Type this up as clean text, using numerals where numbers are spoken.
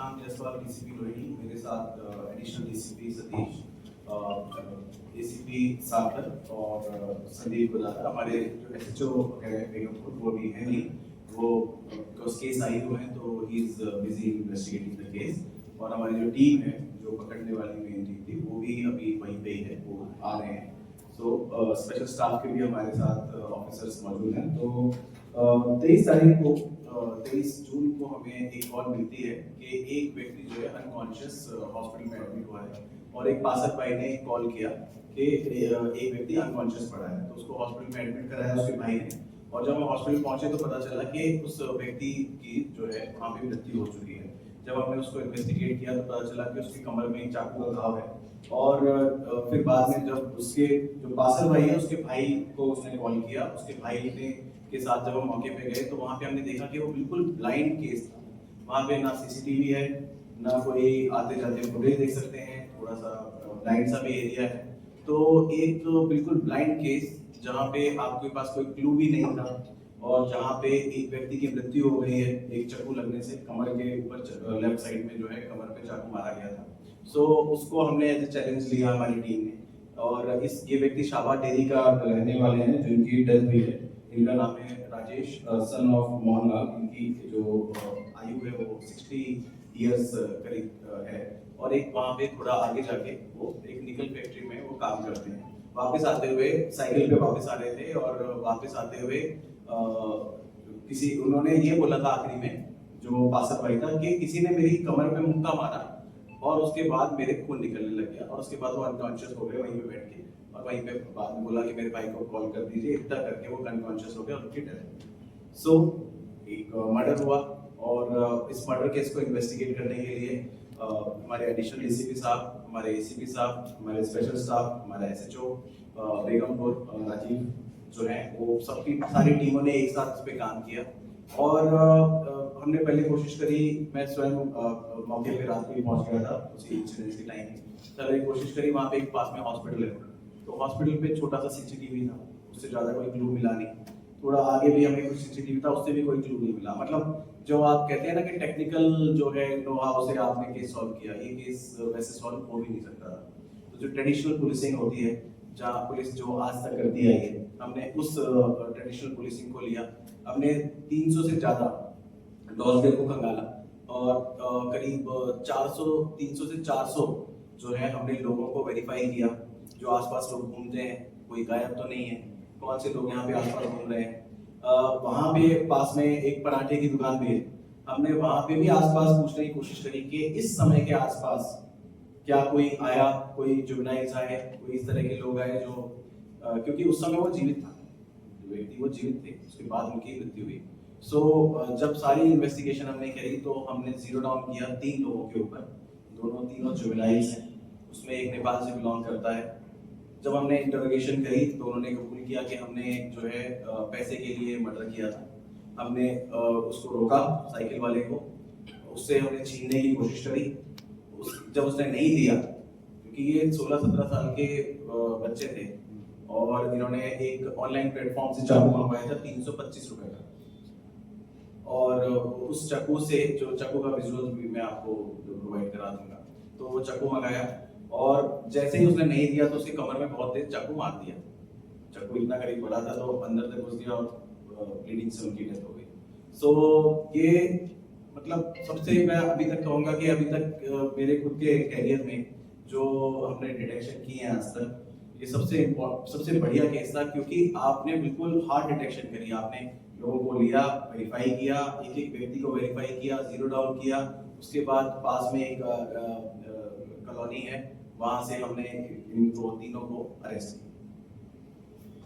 नाम जसवाल डीसीपी लोही, मेरे साथ एडिशनल डीसीपी सतीश, एसीपी सागर और संदीप गुलारा, हमारे जो एसएचओ है बेगमपुर वो भी हैं नहीं, वो बिकॉज केस आई हुए हैं तो he is busy investigating the case. और हमारी जो टीम है जो पकड़ने वाली मेन टीम थी वो भी अभी वहीं पे ही है, वो आ रहे हैं। सो स्पेशल स्टाफ के भी हमारे साथ ऑफिसर्स मौजूद हैं। तो 23 तारीख को 23 जून को हमें एक कॉल मिलती है कि एक व्यक्ति जो है अनकॉन्शियस हॉस्पिटल में एडमिट हुआ है, और एक पासर भाई ने कॉल किया कि एक व्यक्ति अनकॉन्शियस पड़ा है, तो उसको हॉस्पिटल में एडमिट कराया उसके भाई ने। और जब हम हॉस्पिटल पहुंचे तो पता चला कि उस व्यक्ति की जो है वहाँ पे मृत्यु हो चुकी है। जब हमने उसको इन्वेस्टिगेट किया तो पता चला कि उसकी कमर में एक चाकू का घाव है। और फिर बाद में जब उसके जो पासर भाई है उसके भाई को उसने कॉल किया, उसके भाई ने के साथ जब हम मौके पे गए तो वहाँ पे हमने देखा कि वो बिल्कुल ब्लाइंड केस था। वहाँ पे ना सीसीटीवी है, ना कोई आते जाते फुटेज देख सकते हैं, थोड़ा सा ब्लाइंड सा भी एरिया है। तो एक बिल्कुल ब्लाइंड केस जहाँ पे आपके पास कोई क्लू भी नहीं था, और जहाँ पे एक व्यक्ति की मृत्यु हो गई है एक चाकू लगने से, कमर के ऊपर लेफ्ट साइड में जो है कमर पे चाकू मारा गया था। सो उसको हमने एज ए चैलेंज लिया हमारी टीम ने। और ये व्यक्ति शाबा डेरी का रहने वाले हैं जिनकी डेथ हुई है। इनका नाम है राजेश सन ऑफ मोहनलाल। इनकी जो आयु है वो 60 इयर्स करीब है। और एक वहाँ पे थोड़ा आगे जाके वो एक निकल फैक्ट्री में वो काम करते हैं। वापस आते हुए साइकिल पे वापस आ रहे थे, और वापस आते हुए किसी उन्होंने ये बोला था आखिरी में, जो पासर भाई था, कि किसी ने मेरी कमर पे मुक्का मारा और उसके बाद मेरे खून निकलने लग गया, और उसके बाद वो अनकॉन्शियस हो गए वहीं पे बैठ के। और वहीं पे बाद में बोला कि मेरे भाई को कॉल कर दीजिए, इतना करके वो अनकॉन्शियस हो गया और उनकी डेथ। सो एक मर्डर हुआ, और इस मर्डर केस को इन्वेस्टिगेट करने के लिए हमारे एडिशनल एसीपी साहब, हमारे एसीपी साहब, हमारे स्पेशल स्टाफ, हमारा एसएचओ बेगमपुर राजीव जो है, वो सबकी सारी टीमों ने एक साथ इस पे काम किया। और हमने पहले कोशिश करी, मैं स्वयं मौके पे रात को ही पहुंच गया था उसी इंसिडेंट के टाइम। पहले कोशिश करी, वहाँ पे एक पास में हॉस्पिटल है, तो हॉस्पिटल पे छोटा सा सीसीटीवी था, उससे ज्यादा कोई क्लू मिला नहीं। थोड़ा आगे भी हमें कुछ सीसीटीवी था, उससे भी कोई क्लू नहीं मिला। मतलब जो आप कहते हैं ना कि टेक्निकल जो है नो हाउ से आपने केस सॉल्व किया, ये केस वैसे सॉल्व हो भी नहीं सकता। तो जो ट्रेडिशनल पुलिसिंग होती है, जहाँ पुलिस जो आज तक करती आई है, हमने उस ट्रेडिशनल पुलिसिंग को लिया। हमने 300 से ज्यादा डॉल्स को खंगाला, और करीब 300 से 400 जो है हमने लोगों को वेरीफाई किया, जो आसपास लोग घूमते हैं, कोई गायब तो नहीं है, कौन से लोग यहाँ पे आसपास घूम रहे हैं। वहाँ पे पास में एक पराठे की दुकान भी है, हमने वहाँ पे भी आसपास पूछने की कोशिश करी कि इस समय के आसपास क्या कोई आया, कोई जुगनाइज आए, कोई इस तरह के लोग आए जो क्योंकि उस समय वो जीवित था, जो व्यक्ति वो जीवित थे, उसके बाद उनकी मृत्यु हुई। सो जब सारी इन्वेस्टिगेशन हमने करी तो हमने जीरो डाउन किया 3 लोगों के ऊपर, तीनों जुगनाइज हैं, उसमें एक नेपाल से बिलोंग करता है। जब हमने इंटरोगेशन करी तो उन्होंने कबूल किया कि हमने जो है पैसे के लिए मर्डर किया था। हमने उसको रोका, साइकिल वाले को, उससे हमने छीनने की कोशिश करी। जब उसने नहीं दिया, क्योंकि ये 16-17 साल के बच्चे थे, और इन्होंने एक ऑनलाइन प्लेटफॉर्म से चाकू मंगवाया था 325 रुपए का। और उस चाकू से, जो चाकू का विजुअल भी मैं आपको प्रोवाइड करा दूंगा, तो वो चाकू मंगाया, और जैसे ही उसने नहीं दिया तो उसकी कमर में बहुत तेज चाकू मार दिया। चाकू इतना करीब बड़ा था तो अंदर तक घुस गया, और ब्लीडिंग से उनकी डेथ हो गई। सो ये मतलब सबसे मैं अभी तक कहूँगा कि अभी तक मेरे खुद के कैरियर में जो हमने डिटेक्शन की है आज तक, ये सबसे बढ़िया केस था, क्योंकि आपने बिल्कुल हार्ड डिटेक्शन करी। आपने लोगों को लिया, वेरीफाई किया, एक एक व्यक्ति को वेरीफाई किया, जीरो डाउन किया। उसके बाद पास में एक कॉलोनी है, वहां से हमने इनको तीनों को अरेस्ट किया।